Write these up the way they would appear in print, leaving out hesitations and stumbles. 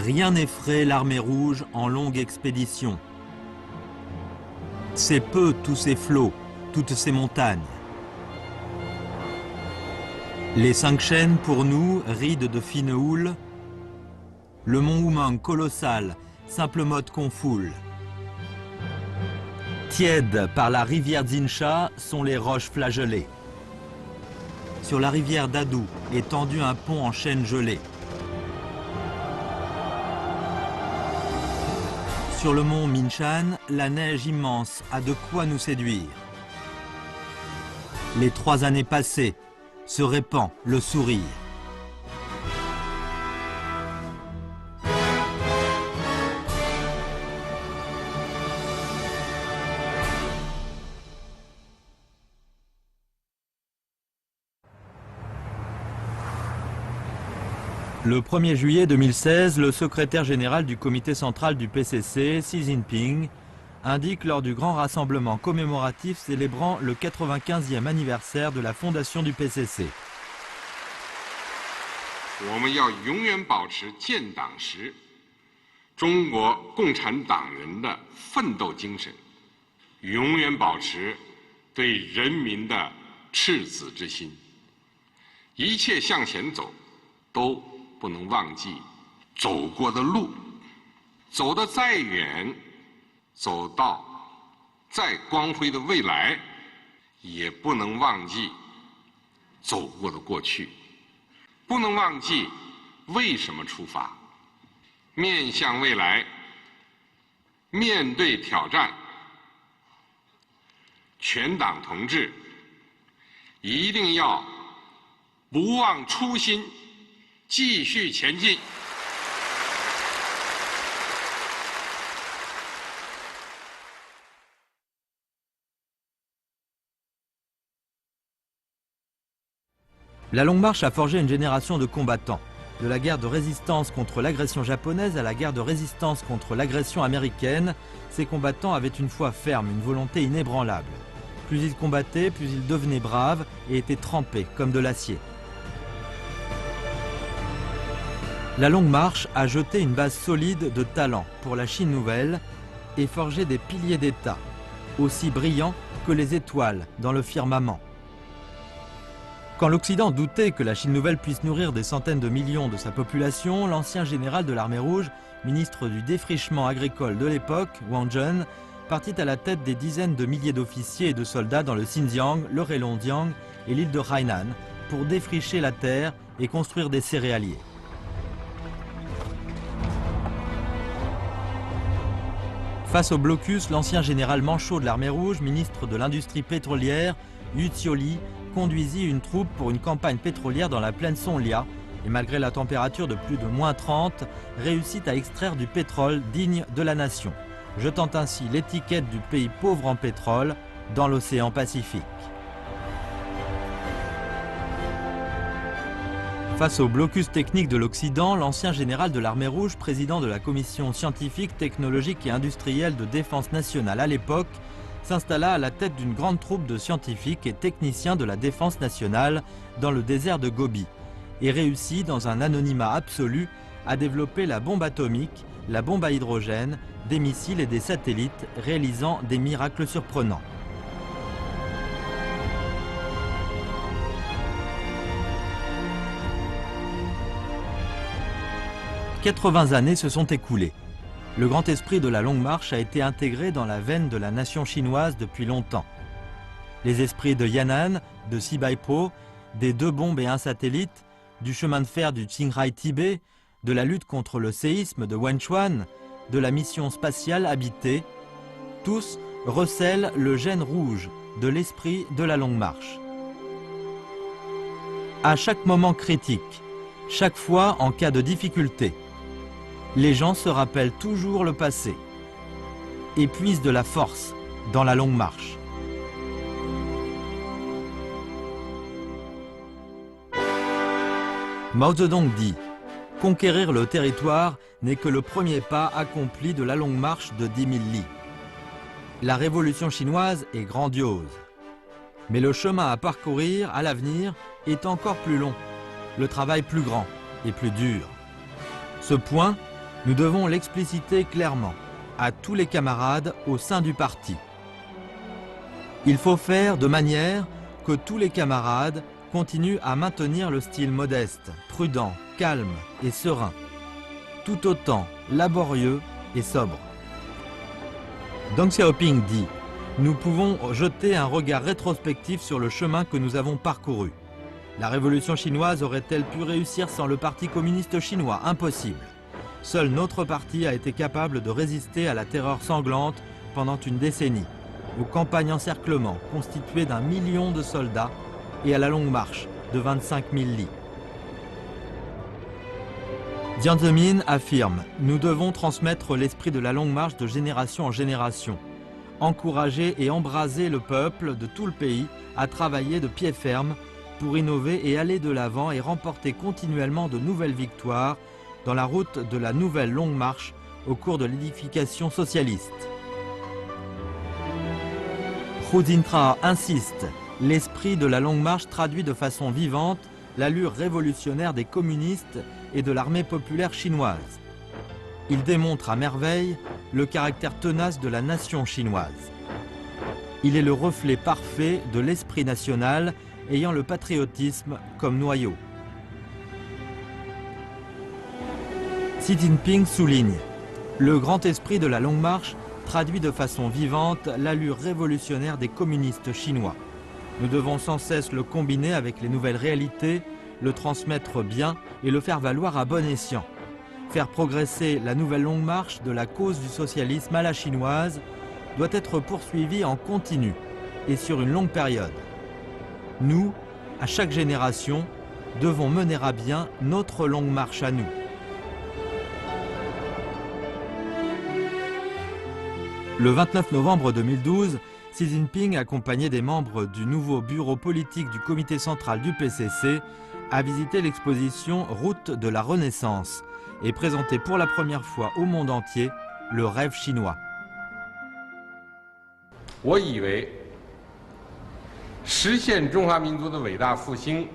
Rien n'effraie l'armée rouge en longue expédition. C'est peu tous ces flots, toutes ces montagnes. Les 5 chaînes pour nous, rides de fine houle. Le mont Oumang colossal, simple mode qu'on foule. Tièdes par la rivière Zinsha sont les roches flagellées. Sur la rivière Dadou est tendu un pont en chêne gelé. Sur le mont Minshan, la neige immense a de quoi nous séduire. Les 3 années passées, se répand le sourire. Le 1er juillet 2016, le secrétaire général du comité central du PCC, Xi Jinping, indique lors du grand rassemblement commémoratif célébrant le 95e anniversaire de la fondation du PCC. 我们要永远保持建党时中国共产党人的奋斗精神，永远保持对人民的赤子之心，一切向前走都不能忘记走过的路，走得再远，走到再光辉的未来，也不能忘记走过的过去，不能忘记为什么出发，面向未来，面对挑战，全党同志一定要不忘初心，继续前进。 La Longue Marche a forgé une génération de combattants. De la guerre de résistance contre l'agression japonaise à la guerre de résistance contre l'agression américaine, ces combattants avaient une foi ferme, une volonté inébranlable. Plus ils combattaient, plus ils devenaient braves et étaient trempés comme de l'acier. La Longue Marche a jeté une base solide de talent pour la Chine nouvelle et forgé des piliers d'État, aussi brillants que les étoiles dans le firmament. Quand l'Occident doutait que la Chine nouvelle puisse nourrir des centaines de millions de sa population, l'ancien général de l'armée rouge, ministre du défrichement agricole de l'époque, Wang Zhen, partit à la tête des dizaines de milliers d'officiers et de soldats dans le Xinjiang, le Heilongjiang et l'île de Hainan pour défricher la terre et construire des céréaliers. Face au blocus, l'ancien général manchot de l'armée rouge, ministre de l'industrie pétrolière, Yu Xiaoli, conduisit une troupe pour une campagne pétrolière dans la plaine Songlia et malgré la température de plus de -30, réussit à extraire du pétrole digne de la nation, jetant ainsi l'étiquette du pays pauvre en pétrole dans l'océan Pacifique. Face au blocus technique de l'Occident, l'ancien général de l'armée rouge, président de la commission scientifique, technologique et industrielle de défense nationale à l'époque, s'installa à la tête d'une grande troupe de scientifiques et techniciens de la défense nationale dans le désert de Gobi et réussit dans un anonymat absolu à développer la bombe atomique, la bombe à hydrogène, des missiles et des satellites, réalisant des miracles surprenants. « 80 années se sont écoulées. Le grand esprit de la Longue Marche a été intégré dans la veine de la nation chinoise depuis longtemps. Les esprits de Yan'an, de Sibaipo, des 2 bombes et 1 satellite, du chemin de fer du Qinghai-Tibet, de la lutte contre le séisme de Wenchuan, de la mission spatiale habitée, tous recèlent le gène rouge de l'esprit de la Longue Marche. À chaque moment critique, chaque fois en cas de difficulté, les gens se rappellent toujours le passé et puisent de la force dans la Longue Marche. Mao Zedong dit « Conquérir le territoire n'est que le premier pas accompli de la Longue Marche de 10 000 li. La révolution chinoise est grandiose. Mais le chemin à parcourir à l'avenir est encore plus long, le travail plus grand et plus dur. Ce point, Nous devons l'expliciter clairement à tous les camarades au sein du parti. Il faut faire de manière que tous les camarades continuent à maintenir le style modeste, prudent, calme et serein, tout autant laborieux et sobre. Deng Xiaoping dit « Nous pouvons jeter un regard rétrospectif sur le chemin que nous avons parcouru. La révolution chinoise aurait-elle pu réussir sans le Parti communiste chinois? Impossible. Seul notre parti a été capable de résister à la terreur sanglante pendant une décennie, aux campagnes encerclement constituées d'1 million de soldats et à la longue marche de 25 000 lits. » Jiang Zemin affirme « Nous devons transmettre l'esprit de la longue marche de génération en génération, encourager et embraser le peuple de tout le pays à travailler de pied ferme pour innover et aller de l'avant et remporter continuellement de nouvelles victoires dans la route de la nouvelle longue marche au cours de l'édification socialiste. » Hu Jintao insiste, l'esprit de la longue marche traduit de façon vivante l'allure révolutionnaire des communistes et de l'armée populaire chinoise. Il démontre à merveille le caractère tenace de la nation chinoise. Il est le reflet parfait de l'esprit national ayant le patriotisme comme noyau. Xi Jinping souligne « Le grand esprit de la longue marche traduit de façon vivante l'allure révolutionnaire des communistes chinois. Nous devons sans cesse le combiner avec les nouvelles réalités, le transmettre bien et le faire valoir à bon escient. Faire progresser la nouvelle longue marche de la cause du socialisme à la chinoise doit être poursuivie en continu et sur une longue période. Nous, à chaque génération, devons mener à bien notre longue marche à nous. » Le 29 novembre 2012, Xi Jinping, accompagné des membres du nouveau bureau politique du comité central du PCC, a visité l'exposition Route de la Renaissance et présenté pour la première fois au monde entier le rêve chinois. 我以为实现中华民族的伟大复兴，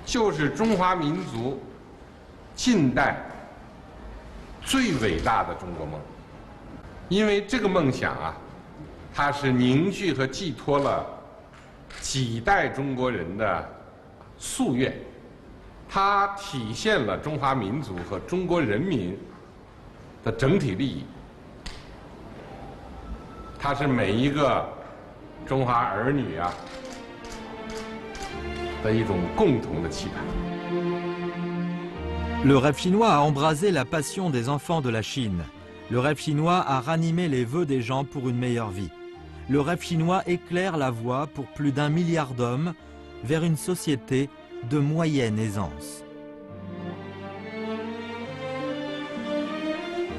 就是中华民族近代最伟大的中国梦。因为这个梦想啊，它是凝聚和寄托了几代中国人的夙愿，它体现了中华民族和中国人民的整体利益，它是每一个中华儿女啊的一种共同的期盼。 Le rêve chinois a embrasé la passion des enfants de la Chine. Le rêve chinois a ranimé les vœux des gens pour une meilleure vie. Le rêve chinois éclaire la voie pour plus d'1 milliard d'hommes vers une société de moyenne aisance.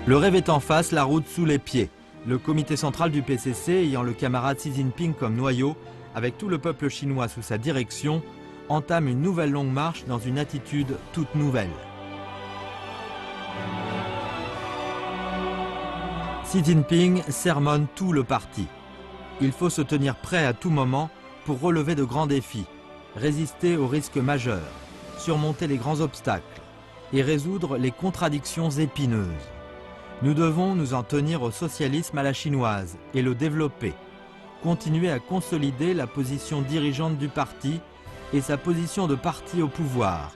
Le rêve est en face, la route sous les pieds. Le comité central du PCC, ayant le camarade Xi Jinping comme noyau, avec tout le peuple chinois sous sa direction, entame une nouvelle longue marche dans une attitude toute nouvelle. Xi Jinping sermonne tout le parti. Il faut se tenir prêt à tout moment pour relever de grands défis, résister aux risques majeurs, surmonter les grands obstacles et résoudre les contradictions épineuses. Nous devons nous en tenir au socialisme à la chinoise et le développer, continuer à consolider la position dirigeante du parti et sa position de parti au pouvoir,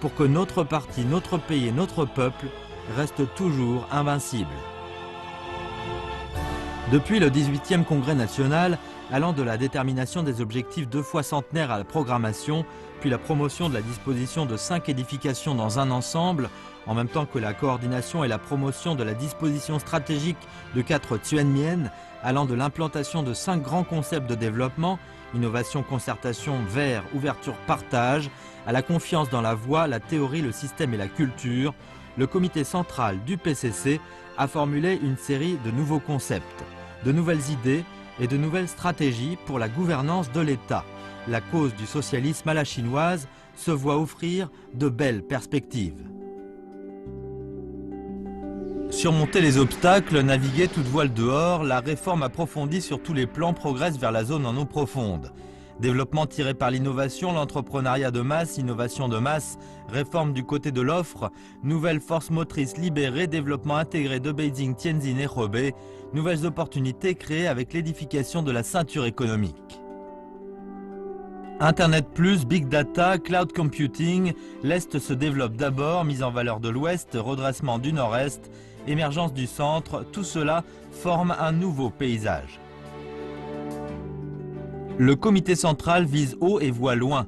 pour que notre parti, notre pays et notre peuple restent toujours invincibles. Depuis le 18e Congrès national, allant de la détermination des objectifs 2 fois centenaires à la programmation, puis la promotion de la disposition de 5 édifications dans un ensemble, en même temps que la coordination et la promotion de la disposition stratégique de 4 Tuanmian, allant de l'implantation de 5 grands concepts de développement, innovation, concertation, vert, ouverture, partage, à la confiance dans la voie, la théorie, le système et la culture, le comité central du PCC a formulé une série de nouveaux concepts, de nouvelles idées et de nouvelles stratégies pour la gouvernance de l'État. La cause du socialisme à la chinoise se voit offrir de belles perspectives. Surmonter les obstacles, naviguer toute voile dehors, la réforme approfondie sur tous les plans progresse vers la zone en eau profonde. Développement tiré par l'innovation, l'entrepreneuriat de masse, innovation de masse, réforme du côté de l'offre, nouvelle force motrice libérée, développement intégré de Beijing, Tianjin et Hebei, nouvelles opportunités créées avec l'édification de la ceinture économique. Internet+, Big Data, Cloud Computing, l'Est se développe d'abord, mise en valeur de l'Ouest, redressement du Nord-Est, émergence du Centre, tout cela forme un nouveau paysage. Le comité central vise haut et voit loin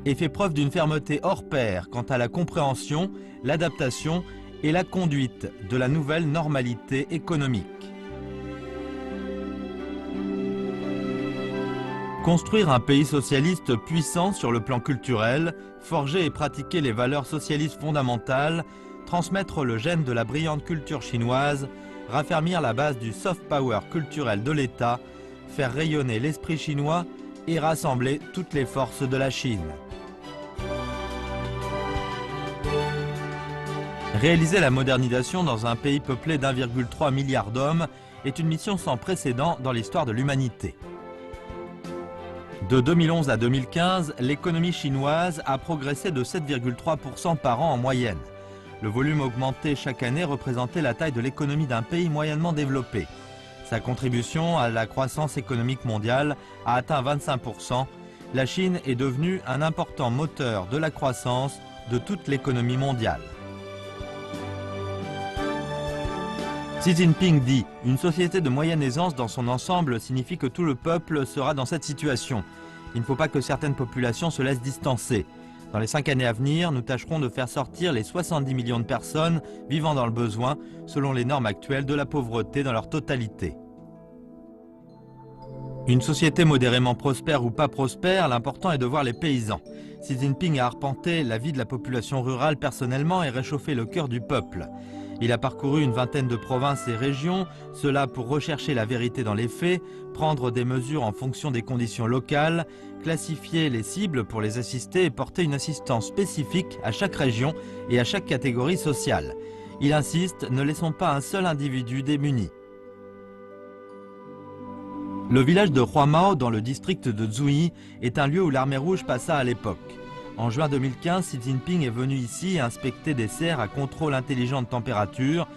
et fait preuve d'une fermeté hors pair quant à la compréhension, l'adaptation et la conduite de la nouvelle normalité économique. Construire un pays socialiste puissant sur le plan culturel, forger et pratiquer les valeurs socialistes fondamentales, transmettre le gène de la brillante culture chinoise, raffermir la base du soft power culturel de l'État, faire rayonner l'esprit chinois et rassembler toutes les forces de la Chine. Réaliser la modernisation dans un pays peuplé d'1,3 milliard d'hommes est une mission sans précédent dans l'histoire de l'humanité. De 2011 à 2015, l'économie chinoise a progressé de 7,3% par an en moyenne. Le volume augmenté chaque année représentait la taille de l'économie d'un pays moyennement développé. Sa contribution à la croissance économique mondiale a atteint 25%. La Chine est devenue un important moteur de la croissance de toute l'économie mondiale. Xi Jinping dit « Une société de moyenne aisance dans son ensemble signifie que tout le peuple sera dans cette situation. Il ne faut pas que certaines populations se laissent distancer. Dans les 5 années à venir, nous tâcherons de faire sortir les 70 millions de personnes vivant dans le besoin, selon les normes actuelles de la pauvreté dans leur totalité. » Une société modérément prospère ou pas prospère, l'important est de voir les paysans. Xi Jinping a arpenté la vie de la population rurale personnellement et réchauffé le cœur du peuple. Il a parcouru une vingtaine de provinces et régions, cela pour rechercher la vérité dans les faits, prendre des mesures en fonction des conditions locales, classifier les cibles pour les assister et porter une assistance spécifique à chaque région et à chaque catégorie sociale. Il insiste, ne laissons pas un seul individu démuni. Le village de Huamao, dans le district de Zhuyi, est un lieu où l'armée rouge passa à l'époque. En juin 2015, Xi Jinping est venu ici inspecter des serres à contrôle intelligent de température,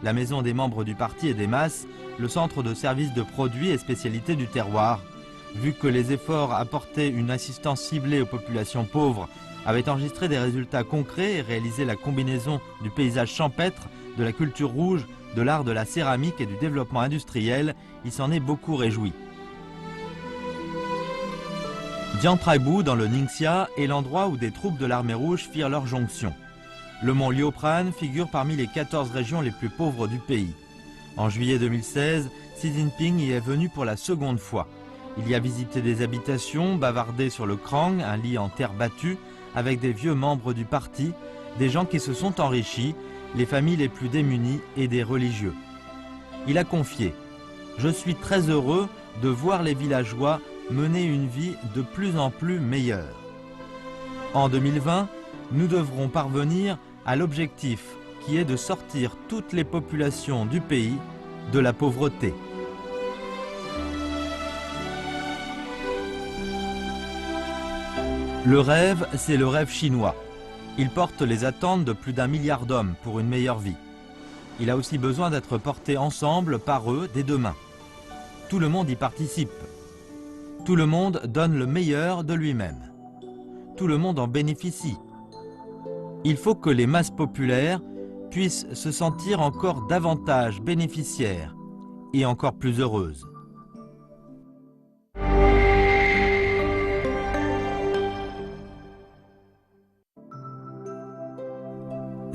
la maison des membres du parti et des masses, le centre de service de produits et spécialités du terroir. Vu que les efforts apportaient une assistance ciblée aux populations pauvres avaient enregistré des résultats concrets et réalisé la combinaison du paysage champêtre, de la culture rouge, de l'art de la céramique et du développement industriel, il s'en est beaucoup réjoui. Jiantraibu, dans le Ningxia, est l'endroit où des troupes de l'armée rouge firent leur jonction. Le mont Liupran figure parmi les 14 régions les plus pauvres du pays. En juillet 2016, Xi Jinping y est venu pour la seconde fois. Il y a visité des habitations, bavardé sur le Krang, un lit en terre battue, avec des vieux membres du parti, des gens qui se sont enrichis, les familles les plus démunies et des religieux. Il a confié « Je suis très heureux de voir les villageois mener une vie de plus en plus meilleure. En 2020, nous devrons parvenir à l'objectif qui est de sortir toutes les populations du pays de la pauvreté. » Le rêve, c'est le rêve chinois. Il porte les attentes de plus d'1 milliard d'hommes pour une meilleure vie. Il a aussi besoin d'être porté ensemble par eux dès demain. Tout le monde y participe. Tout le monde donne le meilleur de lui-même. Tout le monde en bénéficie. Il faut que les masses populaires puissent se sentir encore davantage bénéficiaires et encore plus heureuses.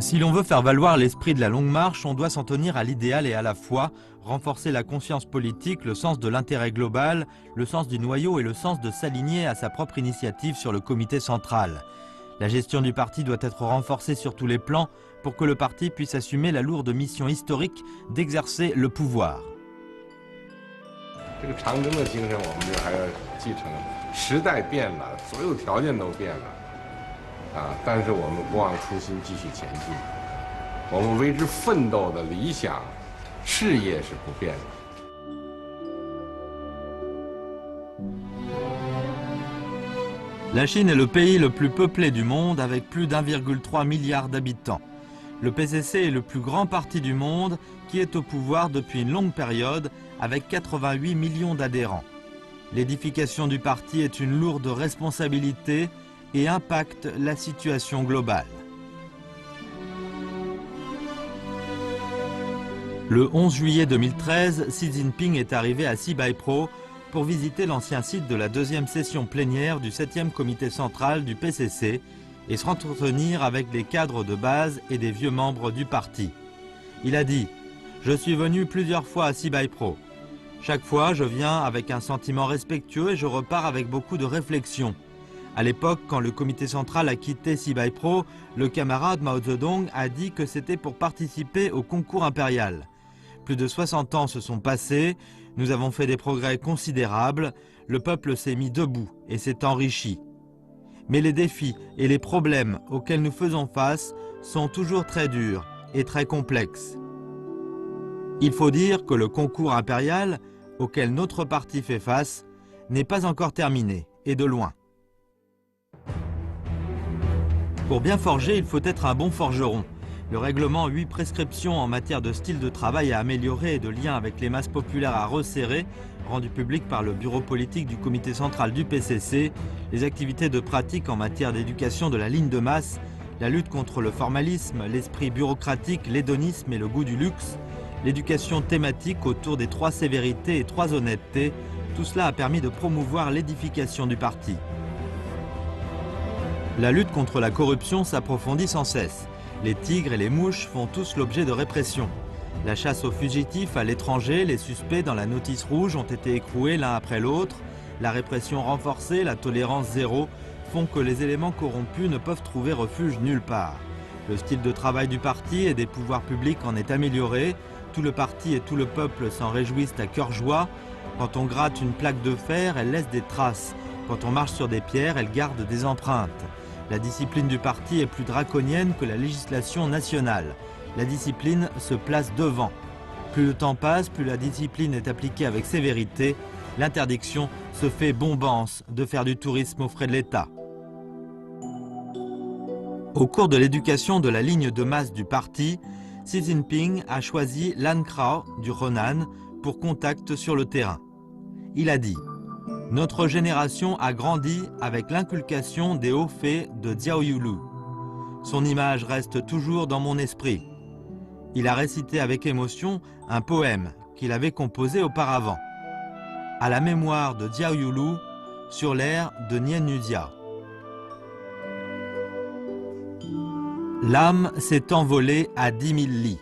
Si l'on veut faire valoir l'esprit de la longue marche, on doit s'en tenir à l'idéal et à la foi, renforcer la conscience politique, le sens de l'intérêt global, le sens du noyau et le sens de s'aligner à sa propre initiative sur le comité central. La gestion du parti doit être renforcée sur tous les plans pour que le parti puisse assumer la lourde mission historique d'exercer le pouvoir. 这个长征的精神我们就还要继承。时代变了，所有条件都变了。 但是我们不忘初心，继续前进。我们为之奋斗的理想、事业是不变的。La Chine est le pays le plus peuplé du monde avec plus d'1,3 milliard d'habitants. Le PCC est le plus grand parti du monde qui est au pouvoir depuis une longue période avec 88 millions d'adhérents. L'édification du parti est une lourde responsabilité et impacte la situation globale. Le 11 juillet 2013, Xi Jinping est arrivé à Sibaipro pour visiter l'ancien site de la deuxième session plénière du 7e comité central du PCC et se entretenir avec les cadres de base et des vieux membres du parti. Il a dit « Je suis venu plusieurs fois à Sibaipro. Chaque fois, je viens avec un sentiment respectueux et je repars avec beaucoup de réflexion. À l'époque, quand le comité central a quitté Sibaipro, le camarade Mao Zedong a dit que c'était pour participer au concours impérial. Plus de 60 ans se sont passés, nous avons fait des progrès considérables, le peuple s'est mis debout et s'est enrichi. Mais les défis et les problèmes auxquels nous faisons face sont toujours très durs et très complexes. Il faut dire que le concours impérial auquel notre parti fait face n'est pas encore terminé, et de loin. Pour bien forger, il faut être un bon forgeron. Le règlement 8 prescriptions en matière de style de travail à améliorer et de lien avec les masses populaires à resserrer, rendu public par le bureau politique du comité central du PCC, les activités de pratique en matière d'éducation de la ligne de masse, la lutte contre le formalisme, l'esprit bureaucratique, l'hédonisme et le goût du luxe, l'éducation thématique autour des 3 sévérités et 3 honnêtetés, tout cela a permis de promouvoir l'édification du parti. La lutte contre la corruption s'approfondit sans cesse. Les tigres et les mouches font tous l'objet de répression. La chasse aux fugitifs à l'étranger, les suspects dans la notice rouge ont été écroués l'un après l'autre. La répression renforcée, la tolérance zéro font que les éléments corrompus ne peuvent trouver refuge nulle part. Le style de travail du parti et des pouvoirs publics en est amélioré. Tout le parti et tout le peuple s'en réjouissent à cœur joie. Quand on gratte une plaque de fer, elle laisse des traces. Quand on marche sur des pierres, elle garde des empreintes. La discipline du parti est plus draconienne que la législation nationale. La discipline se place devant. Plus le temps passe, plus la discipline est appliquée avec sévérité. L'interdiction se fait bombance de faire du tourisme aux frais de l'État. Au cours de l'éducation de la ligne de masse du parti, Xi Jinping a choisi Lan Krao du Henan pour contact sur le terrain. Il a dit « Notre génération a grandi avec l'inculcation des hauts faits de Diao Yulu. Son image reste toujours dans mon esprit. » Il a récité avec émotion un poème qu'il avait composé auparavant. À la mémoire de Diao Yulu sur l'air de Nien Nudia. L'âme s'est envolée à 10 000 lits.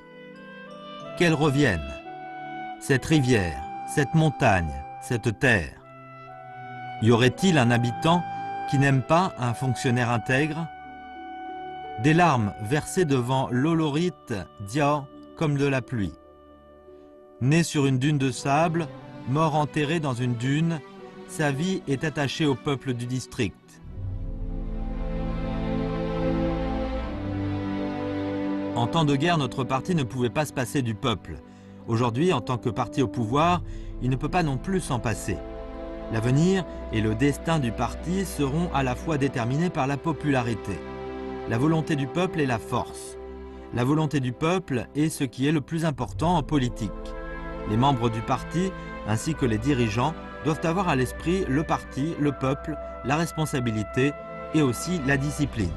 Qu'elle revienne, cette rivière, cette montagne, cette terre. Y aurait-il un habitant qui n'aime pas un fonctionnaire intègre? Des larmes versées devant l'olorite Diao comme de la pluie. Né sur une dune de sable, mort enterré dans une dune, sa vie est attachée au peuple du district. En temps de guerre, notre parti ne pouvait pas se passer du peuple. Aujourd'hui, en tant que parti au pouvoir, il ne peut pas non plus s'en passer. L'avenir et le destin du parti seront à la fois déterminés par la popularité. La volonté du peuple est la force. La volonté du peuple est ce qui est le plus important en politique. Les membres du parti, ainsi que les dirigeants, doivent avoir à l'esprit le parti, le peuple, la responsabilité et aussi la discipline.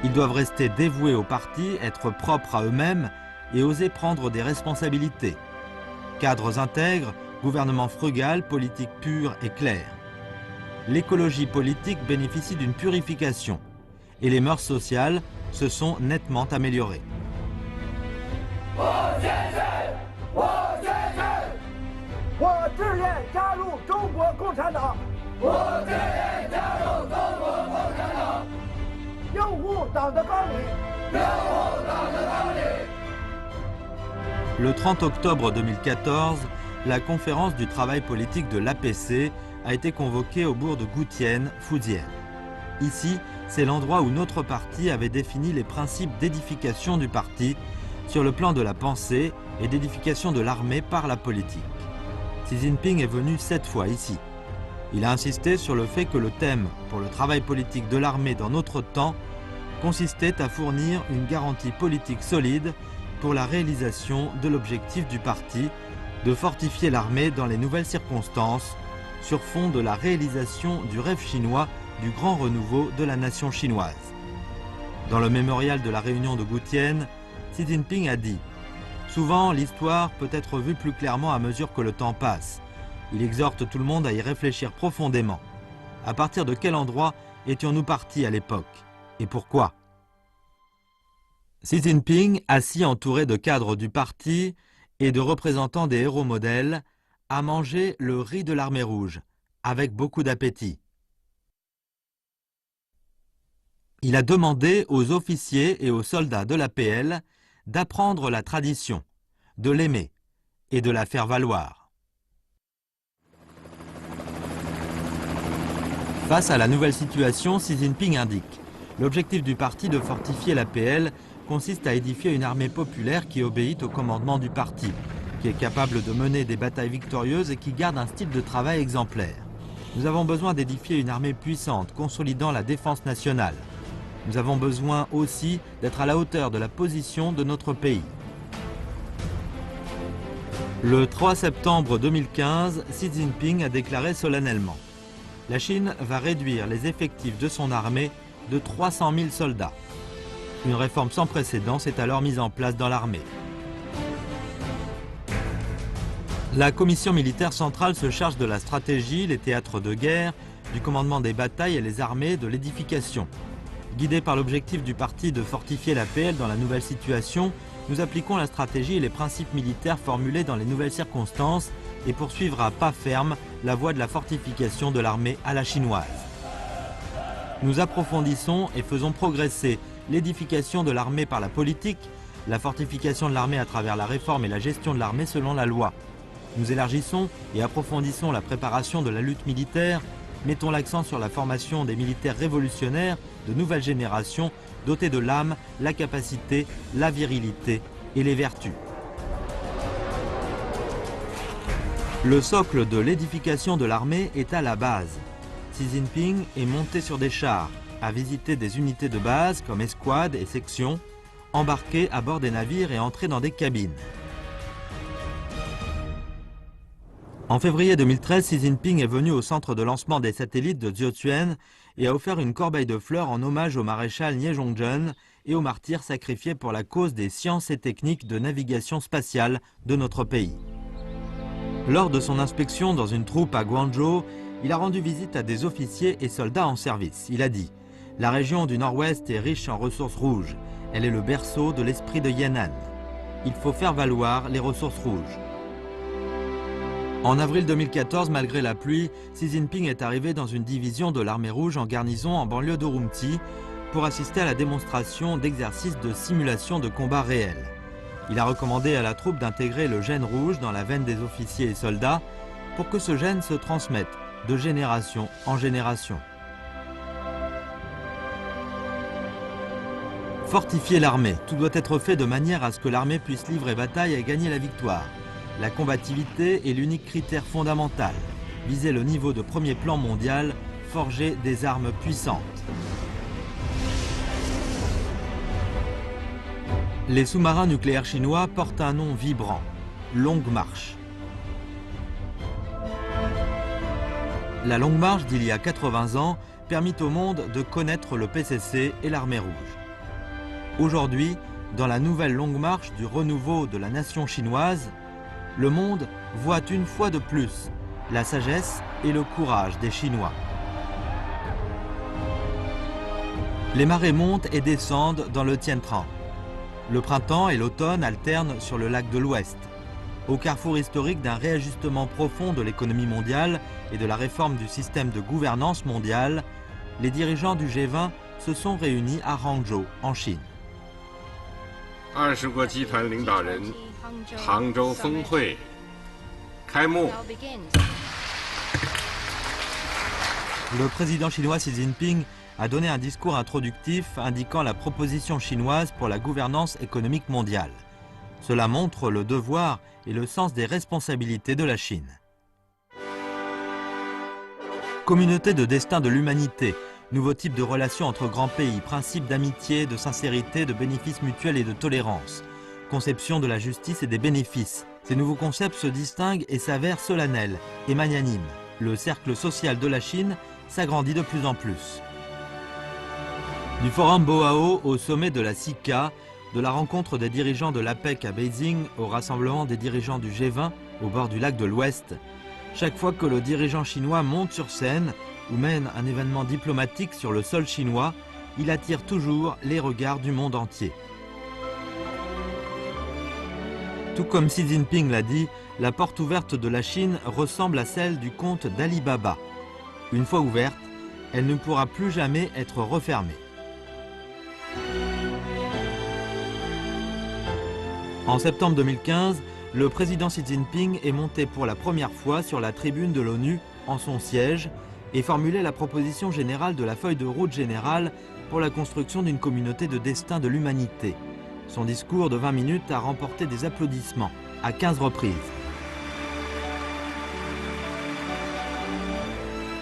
Ils doivent rester dévoués au parti, être propres à eux-mêmes et oser prendre des responsabilités. Cadres intègres, gouvernement frugal, politique pure et claire. L'écologie politique bénéficie d'une purification et les mœurs sociales se sont nettement améliorées. Le 30 octobre 2014, la conférence du travail politique de l'APC a été convoquée au bourg de Goutienne, Fujian. Ici, c'est l'endroit où notre parti avait défini les principes d'édification du parti sur le plan de la pensée et d'édification de l'armée par la politique. Xi Jinping est venu 7 fois ici. Il a insisté sur le fait que le thème pour le travail politique de l'armée dans notre temps consistait à fournir une garantie politique solide pour la réalisation de l'objectif du parti de fortifier l'armée dans les nouvelles circonstances sur fond de la réalisation du rêve chinois du grand renouveau de la nation chinoise. Dans le mémorial de la réunion de Goutienne, Xi Jinping a dit « Souvent, l'histoire peut être vue plus clairement à mesure que le temps passe. Il exhorte tout le monde à y réfléchir profondément. À partir de quel endroit étions-nous partis à l'époque? Et pourquoi ?» Xi Jinping, assis entouré de cadres du parti et de représentants des héros modèles, a mangé le riz de l'armée rouge, avec beaucoup d'appétit. Il a demandé aux officiers et aux soldats de l'APL d'apprendre la tradition, de l'aimer et de la faire valoir. Face à la nouvelle situation, Xi Jinping indique « L'objectif du parti de fortifier l'APL consiste à édifier une armée populaire qui obéit au commandement du parti, qui est capable de mener des batailles victorieuses et qui garde un style de travail exemplaire. Nous avons besoin d'édifier une armée puissante, consolidant la défense nationale. Nous avons besoin aussi d'être à la hauteur de la position de notre pays. » Le 3 septembre 2015, Xi Jinping a déclaré solennellement « La Chine va réduire les effectifs de son armée de 300 000 soldats. » Une réforme sans précédent s'est alors mise en place dans l'armée. La commission militaire centrale se charge de la stratégie, les théâtres de guerre, du commandement des batailles et les armées, de l'édification. Guidés par l'objectif du parti de fortifier l'APL dans la nouvelle situation, nous appliquons la stratégie et les principes militaires formulés dans les nouvelles circonstances et poursuivre à pas ferme la voie de la fortification de l'armée à la chinoise. Nous approfondissons et faisons progresser l'édification de l'armée par la politique, la fortification de l'armée à travers la réforme et la gestion de l'armée selon la loi. Nous élargissons et approfondissons la préparation de la lutte militaire, mettons l'accent sur la formation des militaires révolutionnaires de nouvelle génération dotés de l'âme, la capacité, la virilité et les vertus. Le socle de l'édification de l'armée est à la base. Xi Jinping est monté sur des chars, a visité des unités de base comme escouades et sections, embarqué à bord des navires et entré dans des cabines. En février 2013, Xi Jinping est venu au centre de lancement des satellites de Jiuquan et a offert une corbeille de fleurs en hommage au maréchal Nie Zhongzhen et aux martyrs sacrifiés pour la cause des sciences et techniques de navigation spatiale de notre pays. Lors de son inspection dans une troupe à Guangzhou, il a rendu visite à des officiers et soldats en service. Il a dit « La région du Nord-Ouest est riche en ressources rouges. Elle est le berceau de l'esprit de Yan'an. Il faut faire valoir les ressources rouges. » En avril 2014, malgré la pluie, Xi Jinping est arrivé dans une division de l'armée rouge en garnison en banlieue d'Urumqi pour assister à la démonstration d'exercices de simulation de combat réels. Il a recommandé à la troupe d'intégrer le gène rouge dans la veine des officiers et soldats pour que ce gène se transmette de génération en génération. Fortifier l'armée. Tout doit être fait de manière à ce que l'armée puisse livrer bataille et gagner la victoire. La combativité est l'unique critère fondamental. Viser le niveau de premier plan mondial, forger des armes puissantes. Les sous-marins nucléaires chinois portent un nom vibrant, Longue Marche. La Longue Marche d'il y a 80 ans permit au monde de connaître le PCC et l'armée rouge. Aujourd'hui, dans la nouvelle Longue Marche du renouveau de la nation chinoise, le monde voit une fois de plus la sagesse et le courage des Chinois. Les marées montent et descendent dans le Tientran. Le printemps et l'automne alternent sur le lac de l'Ouest. Au carrefour historique d'un réajustement profond de l'économie mondiale et de la réforme du système de gouvernance mondiale, les dirigeants du G20 se sont réunis à Hangzhou, en Chine. 20国集团领导人杭州峰会开幕。 Le président chinois Xi Jinping a donné un discours introductif indiquant la proposition chinoise pour la gouvernance économique mondiale. Cela montre le devoir et le sens des responsabilités de la Chine. Communauté de destin de l'humanité, nouveau type de relation entre grands pays, principe d'amitié, de sincérité, de bénéfices mutuels et de tolérance, conception de la justice et des bénéfices. Ces nouveaux concepts se distinguent et s'avèrent solennels et magnanimes. Le cercle social de la Chine s'agrandit de plus en plus. Du forum Boao au sommet de la CICA, de la rencontre des dirigeants de l'APEC à Beijing au rassemblement des dirigeants du G20 au bord du lac de l'Ouest, chaque fois que le dirigeant chinois monte sur scène ou mène un événement diplomatique sur le sol chinois, il attire toujours les regards du monde entier. Tout comme Xi Jinping l'a dit, la porte ouverte de la Chine ressemble à celle du conte d'Ali-Baba. Une fois ouverte, elle ne pourra plus jamais être refermée. En septembre 2015, le président Xi Jinping est monté pour la première fois sur la tribune de l'ONU en son siège et formulait la proposition générale de la feuille de route générale pour la construction d'une communauté de destin de l'humanité. Son discours de 20 minutes a remporté des applaudissements à 15 reprises.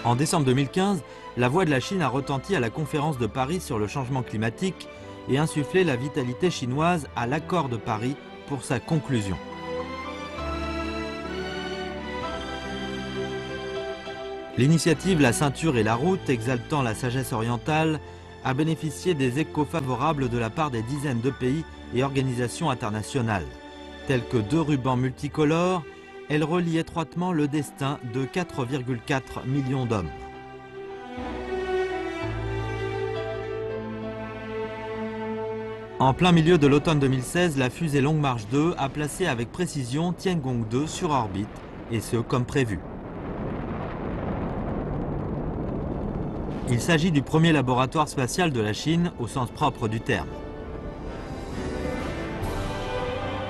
En décembre 2015, la voix de la Chine a retenti à la conférence de Paris sur le changement climatique et insufflé la vitalité chinoise à l'accord de Paris pour sa conclusion. L'initiative La Ceinture et la Route, exaltant la sagesse orientale, a bénéficié des échos favorables de la part des dizaines de pays et organisations internationales. Telles que 2 rubans multicolores, elle relie étroitement le destin de 4,4 millions d'hommes. En plein milieu de l'automne 2016, la fusée Long March 2 a placé avec précision Tiangong 2 sur orbite, et ce comme prévu. Il s'agit du premier laboratoire spatial de la Chine au sens propre du terme.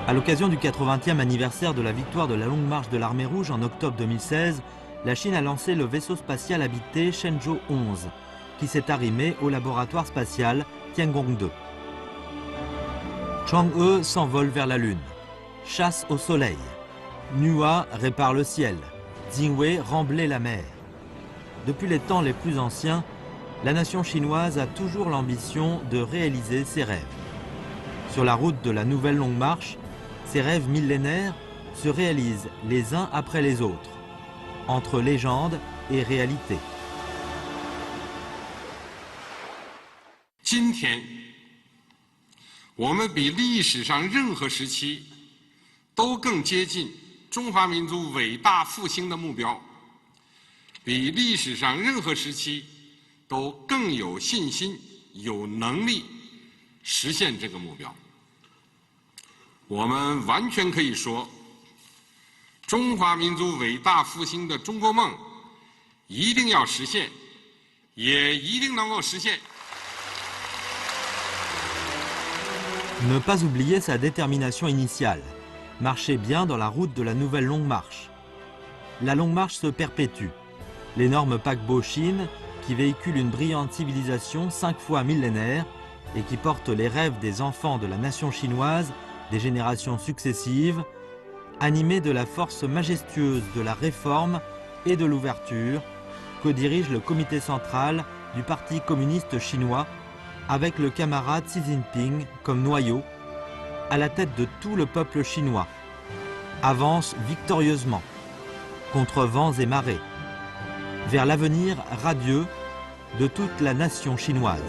À l'occasion du 80e anniversaire de la victoire de la Longue Marche de l'Armée Rouge en octobre 2016, la Chine a lancé le vaisseau spatial habité Shenzhou 11, qui s'est arrimé au laboratoire spatial Tiangong 2. Chang'e s'envole vers la Lune, chasse au soleil. Nua répare le ciel, Jingwei remblait la mer. Depuis les temps les plus anciens, la nation chinoise a toujours l'ambition de réaliser ses rêves. Sur la route de la nouvelle Longue Marche, ces rêves millénaires se réalisent les uns après les autres, entre légende et réalité. 今天，我们比历史上任何时期都更接近中华民族伟大复兴的目标，比历史上任何时期都更有信心、有能力实现这个目标。我们完全可以说，中华民族伟大复兴的中国梦一定要实现，也一定能够实现。 Ne pas oublier sa détermination initiale, marcher bien dans la route de la nouvelle Longue Marche. La Longue Marche se perpétue. L'énorme paquebot Chine, qui véhicule une brillante civilisation 5 fois millénaire et qui porte les rêves des enfants de la nation chinoise, des générations successives, animé de la force majestueuse de la réforme et de l'ouverture, que dirige le comité central du Parti communiste chinois, avec le camarade Xi Jinping comme noyau, à la tête de tout le peuple chinois, avance victorieusement, contre vents et marées, vers l'avenir radieux de toute la nation chinoise.